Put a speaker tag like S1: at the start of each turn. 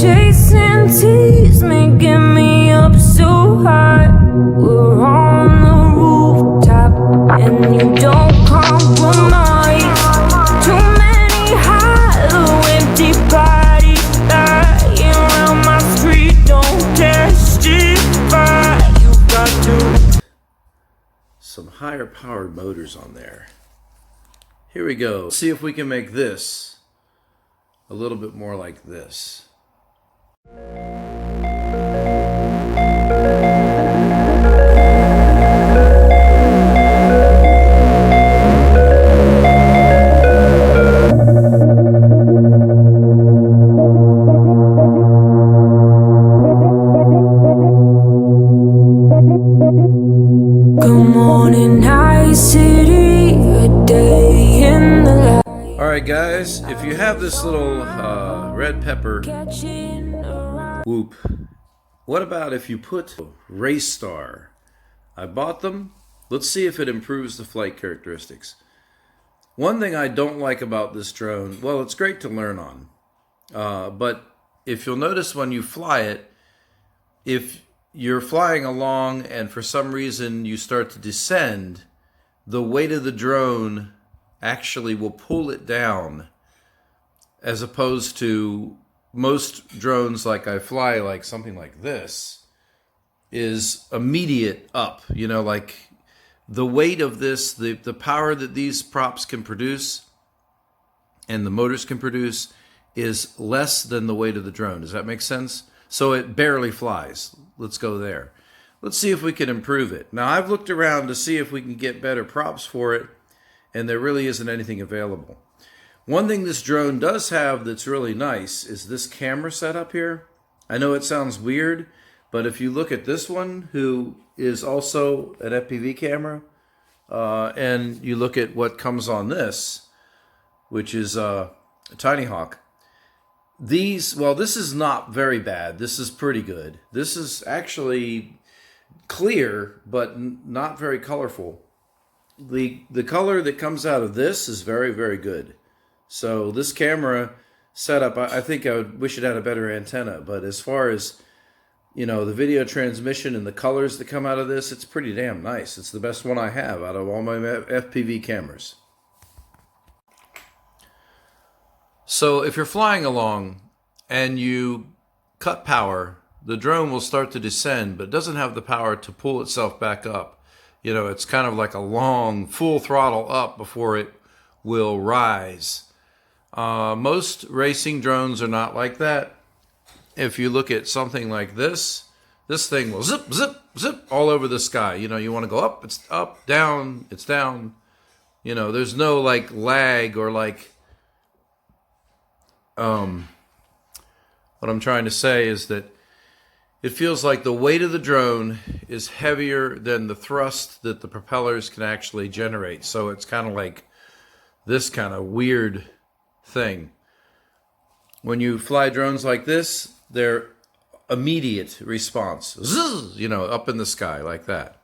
S1: chasing tears, making me up so high. We're on the rooftop, and you don't compromise. Too many hollow, empty bodies lying around my street. Don't testify. You got to.
S2: Some higher powered motors on there. Here we go. See if we can make this a little bit more like this.
S1: Good morning, night city, a day in the light.
S2: Alright guys, if you have this little red pepper whoop, what about if you put Race Star? I bought them. Let's see if it improves the flight characteristics. One thing I don't like about this drone, well, it's great to learn on, but if you'll notice when you fly it, if you're flying along and for some reason you start to descend, the weight of the drone actually will pull it down, as opposed to most drones like I fly, like something like this, is immediate up. You know, like the weight of this, the power that these props can produce and the motors can produce is less than the weight of the drone. Does that make sense? So it barely flies. Let's go there. Let's see if we can improve it. Now, I've looked around to see if we can get better props for it, and there really isn't anything available. One thing this drone does have that's really nice is this camera setup here. I know it sounds weird, but if you look at this one, who is also an FPV camera, and you look at what comes on this, which is a Tiny Hawk, these, well, this is not very bad. This is pretty good. This is actually clear, but not very colorful. The color that comes out of this is very, very good. So this camera setup, I think I would wish it had a better antenna. But as far as, you know, the video transmission and the colors that come out of this, it's pretty damn nice. It's the best one I have out of all my FPV cameras. So if you're flying along and you cut power, the drone will start to descend, but doesn't have the power to pull itself back up. You know, it's kind of like a long, full throttle up before it will rise. Most racing drones are not like that. If you look at something like this thing will zip, zip, zip all over the sky. You know, you want to go up, it's up, down, it's down. You know, there's no like lag or like, what I'm trying to say is that it feels like the weight of the drone is heavier than the thrust that the propellers can actually generate. So it's kind of like this kind of weird thing. When you fly drones like this, they're immediate response. Zzz, you know, up in the sky like that.